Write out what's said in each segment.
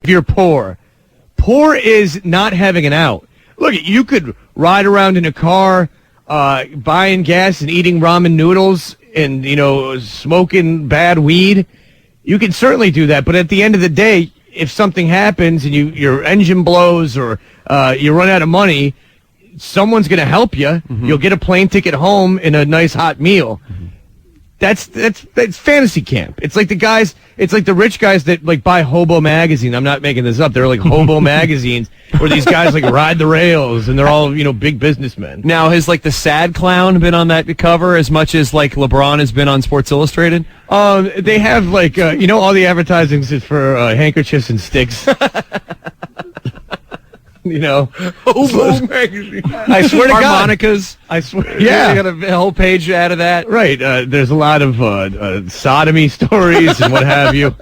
if you're poor. Poor is not having an out. Look, you could ride around in a car, buying gas and eating ramen noodles and, smoking bad weed. You can certainly do that. But at the end of the day, if something happens and your engine blows or you run out of money, someone's going to help you. Mm-hmm. You'll get a plane ticket home and a nice hot meal. Mm-hmm. That's fantasy camp. It's like the rich guys that like buy Hobo magazine. I'm not making this up. They're like Hobo magazines where these guys like ride the rails and they're all, big businessmen. Now, has like the sad clown been on that cover as much as like LeBron has been on Sports Illustrated? They have like, all the advertising is for handkerchiefs and sticks. Hobo magazine. I swear to God. Harmonicas. I swear. Yeah. You got a whole page out of that. Right. There's a lot of sodomy stories and what have you.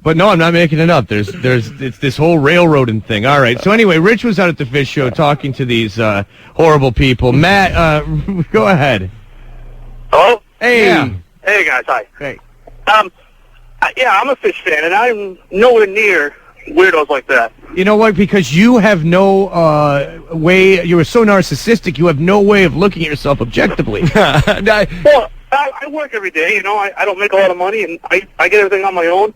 But no, I'm not making it up. It's this whole railroading thing. All right. So anyway, Rich was out at the Phish show talking to these horrible people. Matt, go ahead. Hello? Hey. Yeah. Hey, guys. Hi. Hey. I'm a Phish fan, and I'm nowhere near weirdos like that. You know what? Because you have no way. You are so narcissistic. You have no way of looking at yourself objectively. Well, I work every day. I don't make a lot of money, and I get everything on my own.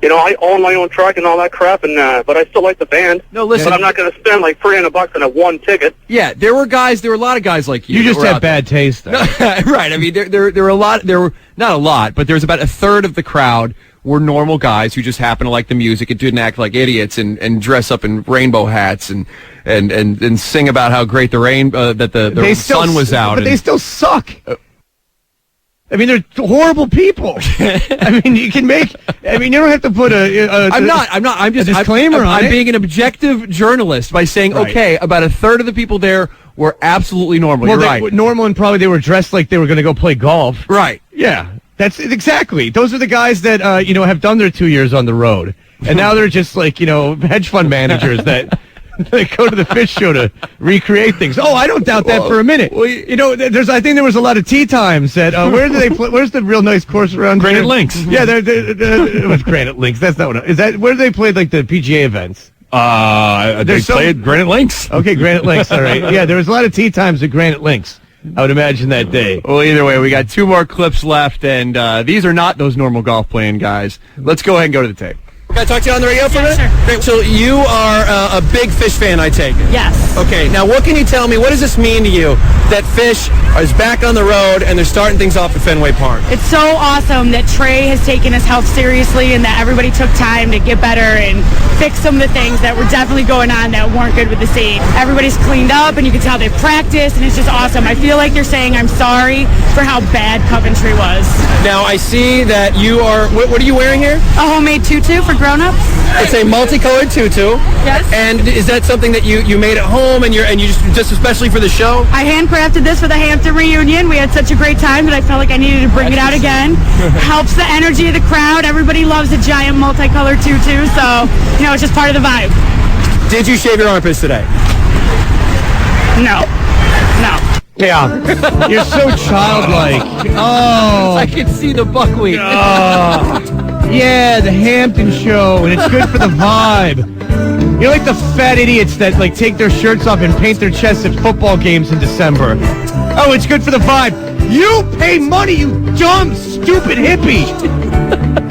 I own my own truck and all that crap, and but I still like the band. No, listen. But I'm not going to spend like $300 on a one ticket. Yeah, there were a lot of guys like you. You just have bad taste, though. Right. I mean, there were a lot. There were not a lot, but there was about a third of the crowd were normal guys who just happened to like the music and didn't act like idiots and dress up in rainbow hats and sing about how great the sun was out. But they still suck. I mean, they're horrible people. I mean, you don't have to put I'm just a disclaimer on it. I'm being an objective journalist by saying, right. Okay, about a third of the people there were absolutely normal. Well, You're right. Normal, and probably they were dressed like they were going to go play golf. Right. Yeah. That's exactly. Those are the guys that, have done their 2 years on the road. And now they're just like, hedge fund managers that go to the Phish show to recreate things. Oh, I don't doubt that for a minute. Well, I think there was a lot of tea times at, where do they play? Where's the real nice course around Granite here? Links. Yeah, it was Granite Links. That's not what, is that, where do they play like the PGA events? They played Granite Links. Okay, Granite Links. All right. Yeah, there was a lot of tea times at Granite Links. I would imagine that day. Well, either way, we got 2 more clips left, and these are not those normal golf playing guys. Let's go ahead and go to the tape. Can I talk to you on the radio for a minute? Sure. Great. So you are a big Phish fan, I take it? Yes. Okay, now what can you tell me? What does this mean to you that Phish is back on the road and they're starting things off at Fenway Park? It's so awesome that Trey has taken his health seriously and that everybody took time to get better and fix some of the things that were definitely going on that weren't good with the scene. Everybody's cleaned up and you can tell they've practiced and it's just awesome. I feel like they're saying I'm sorry for how bad Coventry was. Now I see that you are, what are you wearing here? A homemade tutu for grown-ups. It's a multicolored tutu. Yes. And is that something that you made at home and you just especially for the show? I handcrafted this for the Hampton reunion. We had such a great time that I felt like I needed to bring it out again. Helps the energy of the crowd. Everybody loves a giant multicolored tutu, so it's just part of the vibe. Did you shave your armpits today? No. Yeah. You're so childlike. Oh. I can see the buckwheat. Yeah, the Hampton show, and it's good for the vibe. You're like the fat idiots that like take their shirts off and paint their chests at football games in December. Oh, it's good for the vibe. You pay money, you dumb, stupid hippie.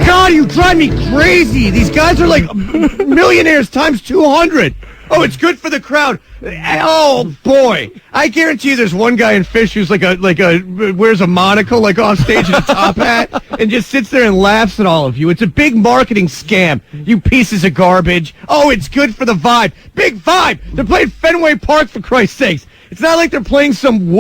God, you drive me crazy. These guys are like millionaires times 200. Oh, it's good for the crowd. Oh boy, I guarantee you, there's one guy in Phish who's wears a monocle like off stage and a top hat and just sits there and laughs at all of you. It's a big marketing scam, you pieces of garbage. Oh, it's good for the vibe. Big vibe. They're playing Fenway Park, for Christ's sakes. It's not like they're playing some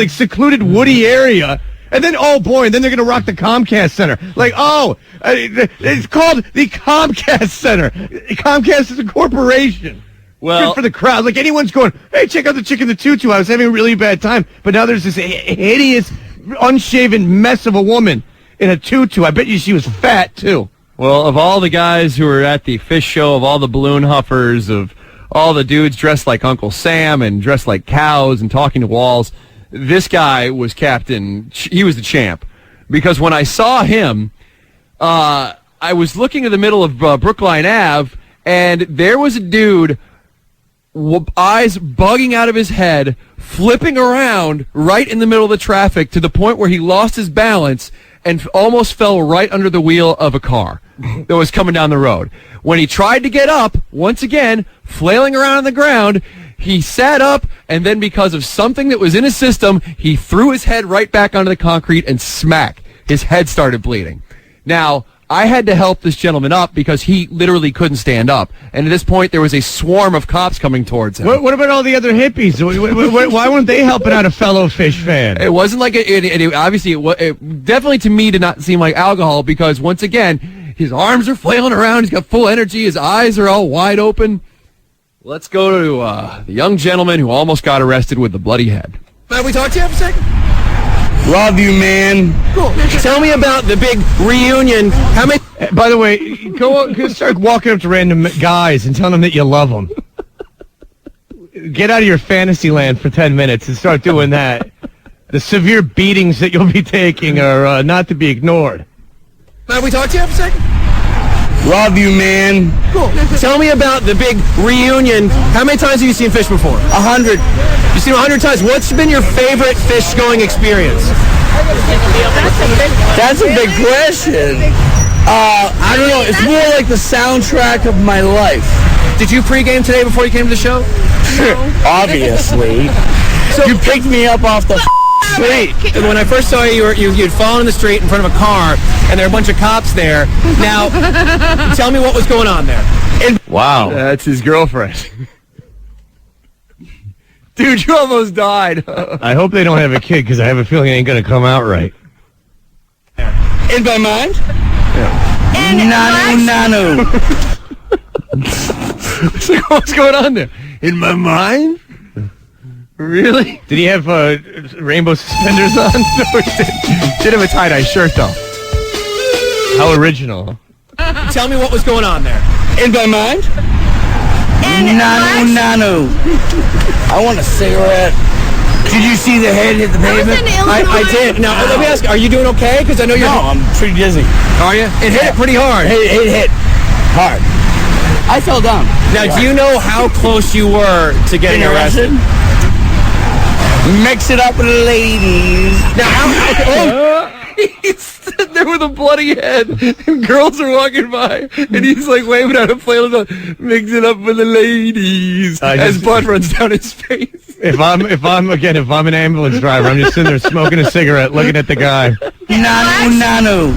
secluded woody area. And then, oh boy, and then they're going to rock the Comcast Center. It's called the Comcast Center. Comcast is a corporation. Well, good for the crowd. Like anyone's going, hey, check out the chick in the tutu. I was having a really bad time. But now there's this hideous, unshaven mess of a woman in a tutu. I bet you she was fat, too. Well, of all the guys who were at the Phish show, of all the balloon huffers, of all the dudes dressed like Uncle Sam and dressed like cows and talking to walls, this guy was captain. He was the champ. Because when I saw him, I was looking in the middle of Brookline Ave, and there was a dude, eyes bugging out of his head, flipping around right in the middle of the traffic to the point where he lost his balance and almost fell right under the wheel of a car that was coming down the road. When he tried to get up, once again, flailing around on the ground, he sat up, and then because of something that was in his system, he threw his head right back onto the concrete, and smack, his head started bleeding. Now, I had to help this gentleman up because he literally couldn't stand up. And at this point, there was a swarm of cops coming towards him. What about all the other hippies? Why weren't they helping out a fellow Phish fan? It wasn't like obviously, it definitely to me did not seem like alcohol because, once again, his arms are flailing around. He's got full energy. His eyes are all wide open. Let's go to the young gentleman who almost got arrested with the bloody head. Can we talk to you for a second? Love you, man. Cool. Tell me about the big reunion. How many? By the way, go start walking up to random guys and telling them that you love them. Get out of your fantasy land for 10 minutes and start doing that. The severe beatings that you'll be taking are not to be ignored. Can we talk to you for a second? Love you, man. Cool. Tell me about the big reunion. How many times have you seen Phish before? 100. You've seen 100 times. What's been your favorite Phish going experience? That's a big question. I don't know. It's more like the soundtrack of my life. Did you pregame today before you came to the show? Obviously. You picked me up off the street. When I first saw you, you'd fallen in the street in front of a car, and there were a bunch of cops there. Now, tell me what was going on there. Wow. That's his girlfriend. Dude, you almost died. I hope they don't have a kid because I have a feeling it ain't going to come out right. In my mind? And Nanu. What's going on there? In my mind? Really? Did he have rainbow suspenders on? No, he did have a tie-dye shirt, though. How original. Tell me what was going on there. In my mind? And Nanu. I want a cigarette. Did you see the head hit the pavement? I did. Now, let me ask, are you doing okay? Because I know you're... No, I'm pretty dizzy. Are you? It hit pretty hard. It hit hard. I fell down. Now, do you know how close you were to getting arrested? Mix it up with the ladies. Now, he's sitting there with a bloody head, and girls are walking by, and he's like waving at a flailing, mix it up with the ladies, as blood runs down his face. If I'm an ambulance driver, I'm just sitting there smoking a cigarette, looking at the guy. Nanu.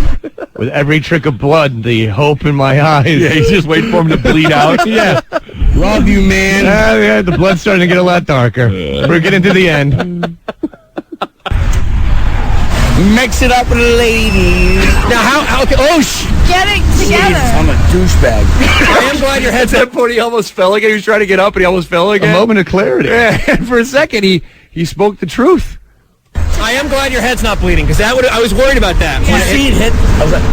With every trick of blood, the hope in my eyes. Yeah, he's just waiting for him to bleed out. Yeah. Love you, man. Yeah, the blood's starting to get a lot darker. We're getting to the end. Mix it up with the ladies. Now, how get it together. I'm a douchebag. I am glad your head's that point. He almost fell again. He was trying to get up, and he almost fell again. A moment of clarity. Yeah, and for a second, he spoke the truth. I am glad your head's not bleeding, because I was worried about that. When I see it hit, I was like,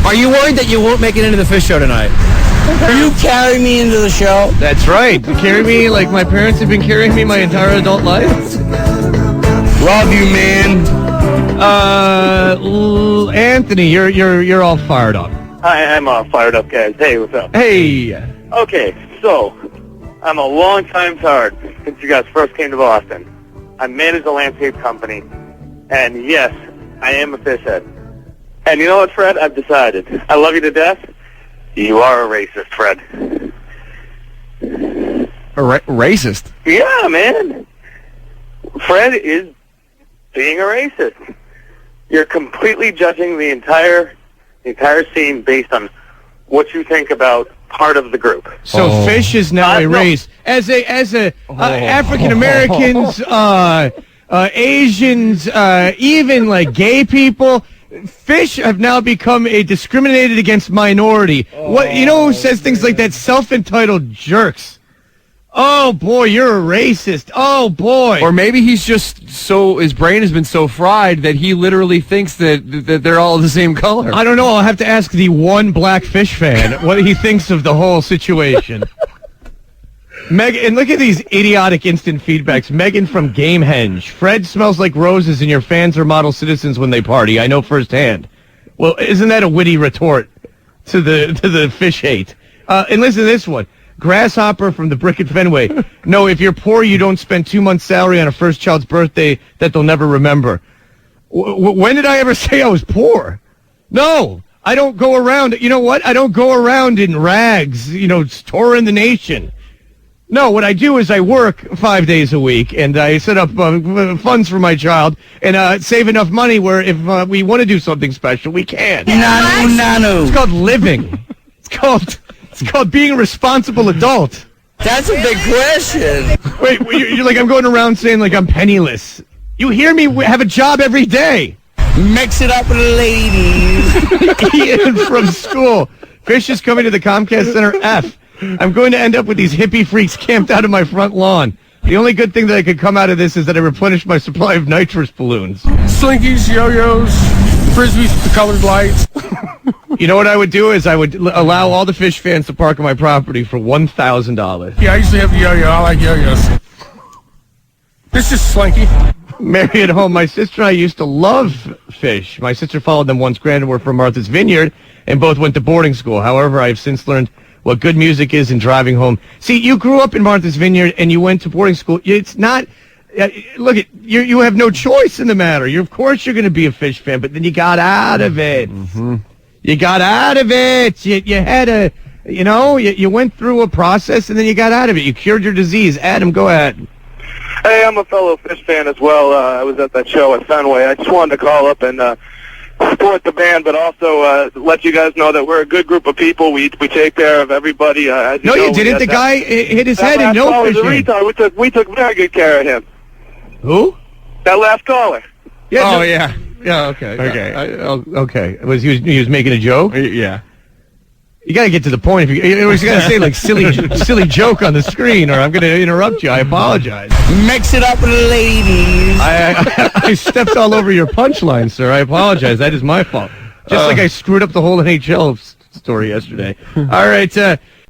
Are you worried that you won't make it into the Phish show tonight? you carry me into the show? That's right. You carry me like my parents have been carrying me my entire adult life. Love you, man. Anthony, you're all fired up. Hi, I'm fired up, guys. Hey, what's up? Hey. Okay, so I'm a long-time tard since you guys first came to Boston. I manage a landscape company, and yes, I am a Phish head. And you know what, Fred? I've decided. I love you to death. You are a racist, Fred. Racist? Yeah, man. Fred is being a racist. You're completely judging the entire scene based on what you think about part of the group. So Phish is now a race. As African Americans, Asians, even like gay people, Phish have now become a discriminated against minority. What who says things like that? Self-entitled jerks. Oh boy, you're a racist. Oh boy. Or maybe he's just his brain has been so fried that he literally thinks that they're all the same color. I don't know. I'll have to ask the one black Phish fan what he thinks of the whole situation. Megan, and look at these idiotic instant feedbacks. Megan from Gamehenge. Fred smells like roses and your fans are model citizens when they party. I know firsthand. Well, isn't that a witty retort to the Phish hate? And listen to this one. Grasshopper from the Brick at Fenway. No, if you're poor, you don't spend 2 months' salary on a first child's birthday that they'll never remember. When did I ever say I was poor? No, I don't go around. You know what? I don't go around in rags, touring the nation. No, what I do is I work 5 days a week, and I set up funds for my child and save enough money where if we want to do something special, we can. Nanu. It's called living. It's called being a responsible adult. That's a big question. Wait, you're like, I'm going around saying like I'm penniless. You hear me have a job every day. Mix it up with the ladies. Ian from school. Phish is coming to the Comcast Center F. I'm going to end up with these hippie freaks camped out of my front lawn. The only good thing that could come out of this is that I replenished my supply of nitrous balloons. Slinkies, yo-yos, frisbees with the colored lights. You know what I would do is I would allow all the Phish fans to park on my property for $1,000. Yeah, I usually have the yo-yo. I like yo-yos. This is Slinky. Mary at home. My sister and I used to love Phish. My sister followed them once. Granted, we're from Martha's Vineyard, and both went to boarding school. However, I have since learned what good music is in driving home. See, you grew up in Martha's Vineyard, and you went to boarding school. It's not... look, you have no choice in the matter. Of course you're going to be a Phish fan, but then you got out of it. Mm-hmm. You got out of it. You had a... you went through a process, and then you got out of it. You cured your disease. Adam, go ahead. Hey, I'm a fellow Phish fan as well. I was at that show at Fenway. I just wanted to call up and support the band, but also let you guys know that we're a good group of people. We take care of everybody. No, you didn't. The guy hit his head and no Phish fan. We took very good care of him. Who? That last caller. Yeah. Oh, yeah. Yeah. Okay. Okay. Okay. He was making a joke? Yeah. You got to get to the point. If you was going to say like silly joke on the screen, or I'm going to interrupt you. I apologize. Mix it up with the ladies. I stepped all over your punchline, sir. I apologize. That is my fault. Just like I screwed up the whole NHL story yesterday. All right.